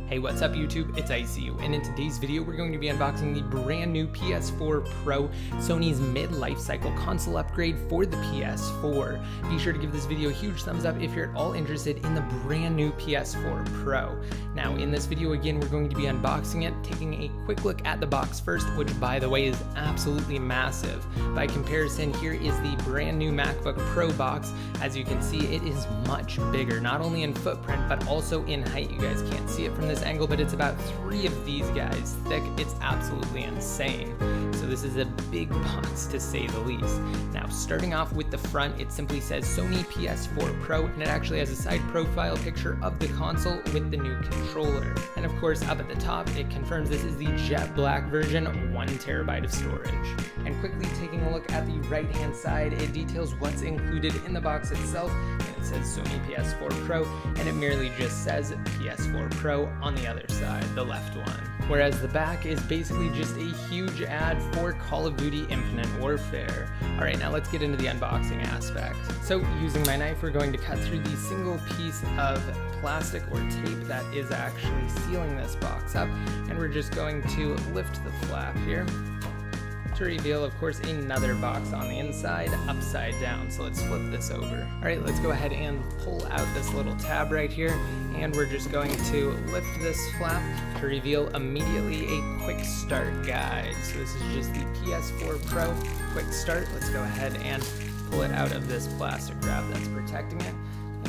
Hey, what's up YouTube? It's ICU, and in today's video we're going to be unboxing the brand new PS4 Pro, Sony's mid-life cycle console upgrade for the PS4. Be sure to give this video a huge thumbs up if you're at all interested in the brand new PS4 Pro. Now in this video again we're going to be unboxing it, taking a quick look at the box first, which by the way is absolutely massive. By comparison, here is the brand new MacBook Pro box. As you can see, it is much bigger, not only in footprint but also in height. You guys can't see it from this angle, but it's about 3 of these guys thick. It's absolutely insane. So this is a big box to say the least. Now starting off with the front, it simply says Sony PS4 Pro, and it actually has a side profile picture of the console with the new controller. And of course up at the top it confirms this is the jet black version, 1 terabyte of storage. And quickly taking a look at the right hand side, it details what's included in the box itself, and it says Sony PS4 Pro, and it merely just says PS4 Pro on the other side, the left one. Whereas the back is basically just a huge ad for Call of Duty Infinite Warfare. Alright, now let's get into the unboxing aspect. So using my knife, we're going to cut through the single piece of plastic or tape that is actually sealing this box up, and we're just going to lift the flap here to reveal, of course, another box on the inside, upside down. So let's flip this over. All right, let's go ahead and pull out this little tab right here, and we're just going to lift this flap to reveal immediately a quick start guide. So this is just the PS4 Pro quick start. Let's go ahead and pull it out of this plastic wrap that's protecting it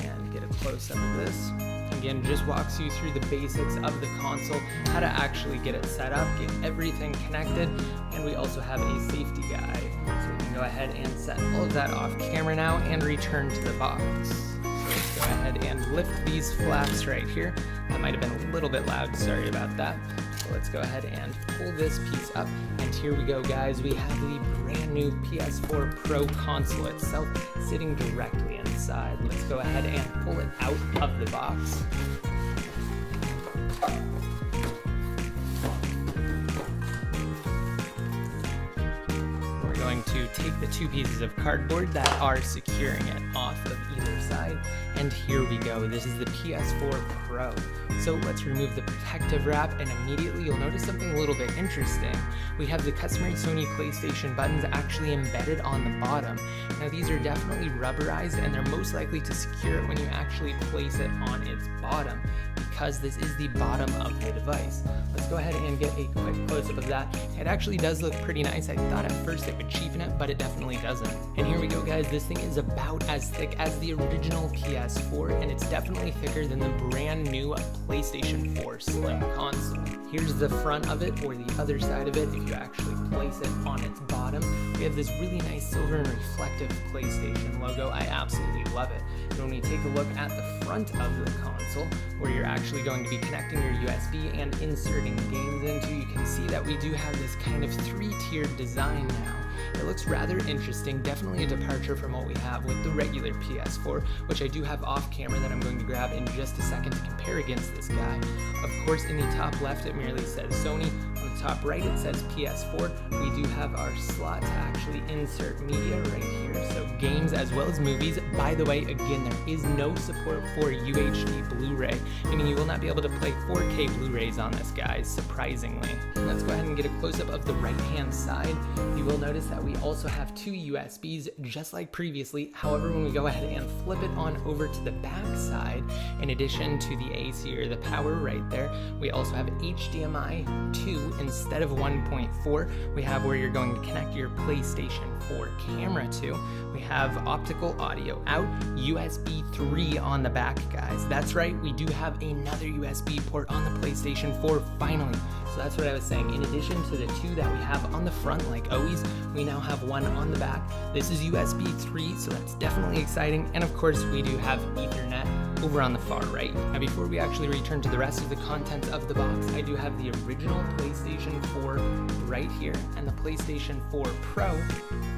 and get a close-up of this. Again, just walks you through the basics of the console, how to actually get it set up, get everything connected, and we also have a safety guide. So we can go ahead and set all of that off camera now and return to the box. So let's go ahead and lift these flaps right here. That might have been a little bit loud, sorry about that. So let's go ahead and pull this piece up, and here we go guys, we have the brand new PS4 Pro console itself sitting directly inside. Let's go ahead and pull it out of the box. We're going to take the 2 pieces of cardboard that are securing it off of either side, and here we go. This is the PS4 Pro. So let's remove the protective wrap, and immediately you'll notice something a little bit interesting. We have the customary Sony PlayStation buttons actually embedded on the bottom. Now these are definitely rubberized, and they're most likely to secure it when you actually place it on its bottom, because this is the bottom of the device. Let's go ahead and get a quick close-up of that. It actually does look pretty nice. I thought at first it would cheapen it, but it definitely doesn't. And here we go guys, this thing is about as thick as the original PS4, and it's definitely thicker than the brand new PlayStation 4 Slim console. Here's the front of it, or the other side of it if you actually place it on its bottom. We have this really nice silver and reflective PlayStation logo. I absolutely love it. And when we take a look at the front of the console, where you're actually going to be connecting your USB and inserting games into, you can see that we do have this kind of 3-tiered design now. It looks rather interesting, definitely a departure from what we have with the regular PS4, which I do have off camera that I'm going to grab in just a second to compare against this guy. Of course, in the top left it merely says Sony. On the top right it says PS4. We do have our slot to actually insert media right here, so games as well as movies. By the way, again, there is no support for UHD Blu-ray, meaning you will not be able to play 4K Blu-rays on this, guys, surprisingly. Let's go ahead and get a close-up of the right-hand side. You will notice that we also have 2 USBs just like previously. However, when we go ahead and flip it on over to the back side, in addition to the AC or the power right there, we also have HDMI 2 instead of 1.4. We have where you're going to connect your PlayStation 4 camera to. We have optical audio out, USB 3 on the back, guys. That's right, we do have another USB port on the PlayStation 4 finally. So that's what I was saying. In addition to the 2 that we have on the front like always, we now have 1 on the back. This is USB 3, so that's definitely exciting. And of course we do have Ethernet over on the far right. Now before we actually return to the rest of the contents of the box, I do have the original PlayStation 4 right here and the PlayStation 4 Pro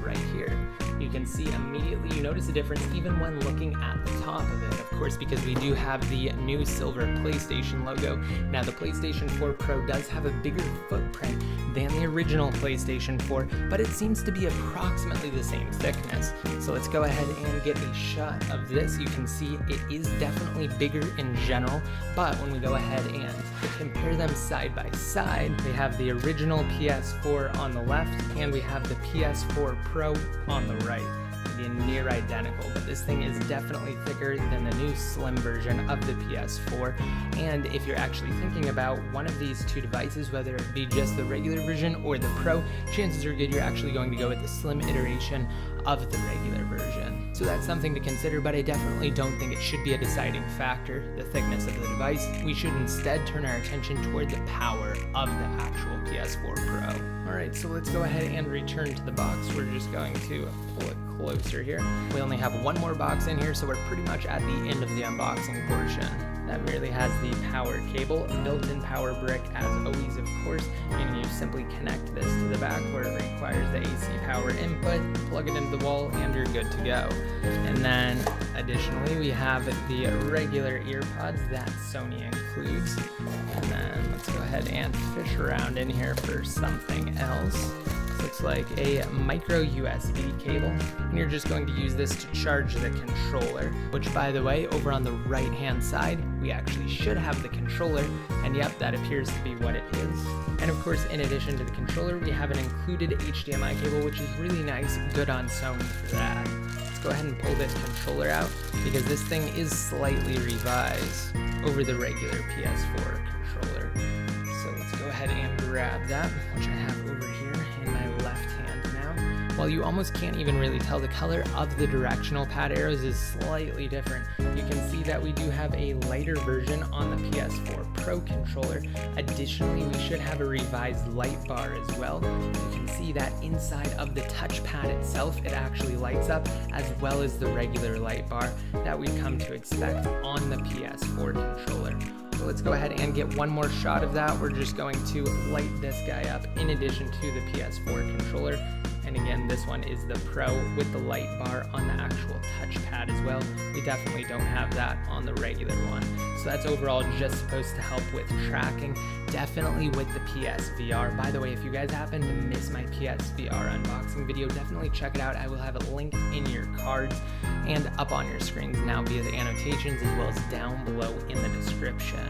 right here. you can see immediately, you notice a difference even when looking at the top of it, of course, because we do have the new silver PlayStation logo. Now the PlayStation 4 Pro does have a bigger footprint than the original PlayStation 4, but it seems to be approximately the same thickness. So let's go ahead and get a shot of this. You can see it is definitely bigger in general, but when we go ahead and compare them side by side, we have the original PS4 on the left and we have the PS4 Pro on the right. They're near identical, but this thing is definitely thicker than the new slim version of the PS4. And if you're actually thinking about one of these two devices, whether it be just the regular version or the Pro, chances are good you're actually going to go with the slim iteration of the regular version. So that's something to consider, but I definitely don't think it should be a deciding factor, the thickness of the device. We should instead turn our attention toward the power of the actual PS4 Pro. Alright, so let's go ahead and return to the box. We're just going to pull it closer here. We only have one more box in here, so we're pretty much at the end of the unboxing portion. That merely has the power cable, built-in power brick as always, of course, meaning you simply connect this to the back where it requires the AC power input, plug it into the wall, and you're good to go. And then additionally, we have the regular ear pods that Sony includes. And then let's go ahead and fish around in here for something else. Looks like a micro USB cable, and you're just going to use this to charge the controller, which, by the way, over on the right hand side we actually should have the controller, and yep, that appears to be what it is. And of course, in addition to the controller, we have an included HDMI cable, which is really nice, good on Sony for that. Let's go ahead and pull this controller out because this thing is slightly revised over the regular PS4 controller. So let's go ahead and grab that, which I have over here in my left hand now. While you almost can't even really tell, the color of the directional pad arrows is slightly different. You can see that we do have a lighter version on the PS4 Pro controller. Additionally, we should have a revised light bar as well. You can see that inside of the touchpad itself, it actually lights up, as well as the regular light bar that we've come to expect on the PS4 controller. So let's go ahead and get one more shot of that. We're just going to light this guy up in addition to the PS4 controller. And again, this one is the Pro with the light bar on the actual touchpad as well. We definitely don't have that on the regular one. So that's overall just supposed to help with tracking, definitely with the PSVR. By the way, if you guys happen to miss my PSVR unboxing video, definitely check it out. I will have it linked in your cards and up on your screens now via the annotations, as well as down below in the description.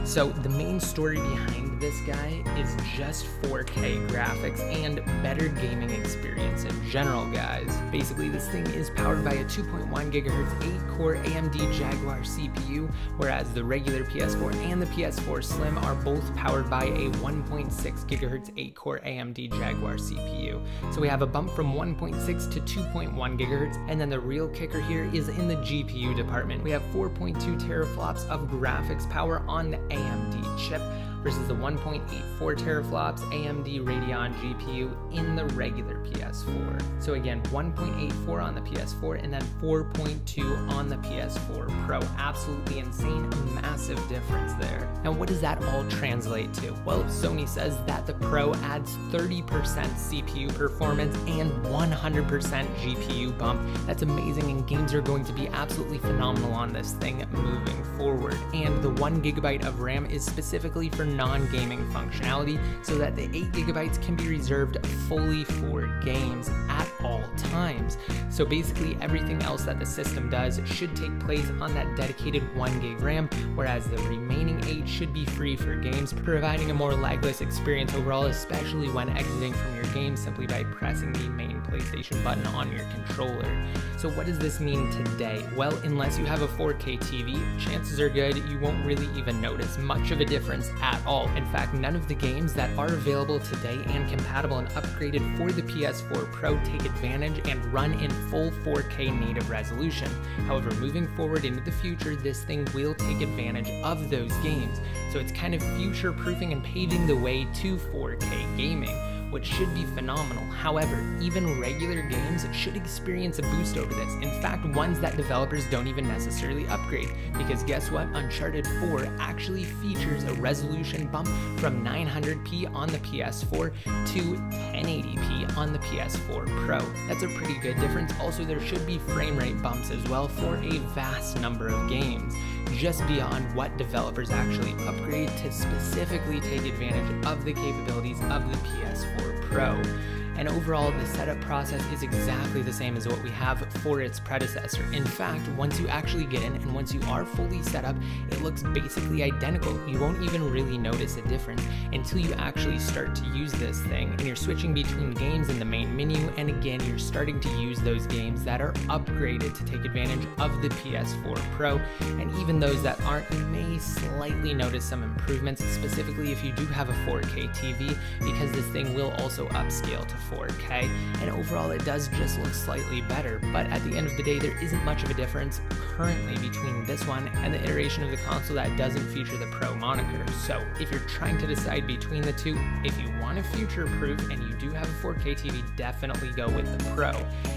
So the main story behind this guy is just 4K graphics and better gaming experience in general, guys. Basically, this thing is powered by a 2.1 GHz 8-core AMD Jaguar CPU, whereas the regular PS4 and the PS4 Slim are both powered by a 1.6 GHz 8-core AMD Jaguar CPU. So we have a bump from 1.6 to 2.1 GHz, and then the real kicker here is in the GPU department. We have 4.2 teraflops of graphics power on the AMD chip versus the 1.84 teraflops AMD Radeon GPU in the regular PS4. So again, 1.84 on the PS4 and then 4.2 on the PS4 Pro. Absolutely insane, massive difference there. Now what does that all translate to? Well, Sony says that the Pro adds 30% CPU performance and 100% GPU bump. That's amazing, and games are going to be absolutely phenomenal on this thing moving forward. And the 1 GB of RAM is specifically for non-gaming functionality, so that the 8 GB can be reserved fully for games at all times. So basically everything else that the system does should take place on that dedicated 1 GB RAM, whereas the remaining 8 should be free for games, providing a more lagless experience overall, especially when exiting from your game simply by pressing the main PlayStation button on your controller. So what does this mean today? Well, unless you have a 4K TV, chances are good you won't really even notice much of a difference at all. In fact, none of the games that are available today and compatible and upgraded for the PS4 Pro take advantage and run in full 4K native resolution. However, moving forward into the future, this thing will take advantage of those games. So it's kind of future-proofing and paving the way to 4K gaming. which should be phenomenal. However, even regular games should experience a boost over this. In fact, ones that developers don't even necessarily upgrade, because guess what? Uncharted 4 actually features a resolution bump from 900p on the PS4 to 1080p on the PS4 Pro. That's a pretty good difference. Also, there should be frame rate bumps as well for a vast number of games, just beyond what developers actually upgrade to specifically take advantage of the capabilities of the PS4 Pro. And overall, the setup process is exactly the same as what we have for its predecessor. In fact, once you actually get in and once you are fully set up, it looks basically identical. You won't even really notice a difference until you actually start to use this thing and you're switching between games in the main menu, and again, you're starting to use those games that are upgraded to take advantage of the PS4 Pro, and even those that aren't, you may slightly notice some improvements, specifically if you do have a 4K TV, because this thing will also upscale to 4K, and overall it does just look slightly better. But at the end of the day, there isn't much of a difference currently between this one and the iteration of the console that doesn't feature the Pro moniker. So if you're trying to decide between the two, if you want to future-proof and you do have a 4K TV, definitely go with the Pro.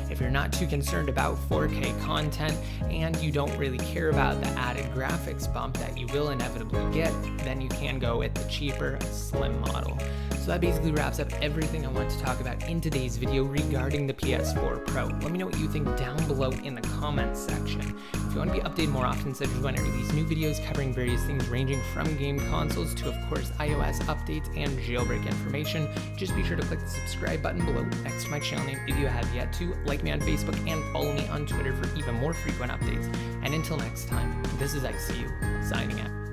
If you're not too concerned about 4K content and you don't really care about the added graphics bump that you will inevitably get, then you can go with the cheaper, slim model. So that basically wraps up everything I want to talk about in today's video regarding the PS4 Pro. Let me know what you think down below in the comments section. If you want to be updated more often, such as when I release new videos covering various things ranging from game consoles to, of course, iOS updates and jailbreak information, just be sure to click the subscribe button below next to my channel name if you have yet to. Like me on Facebook and follow me on Twitter for even more frequent updates. And until next time, this is ICU, signing out.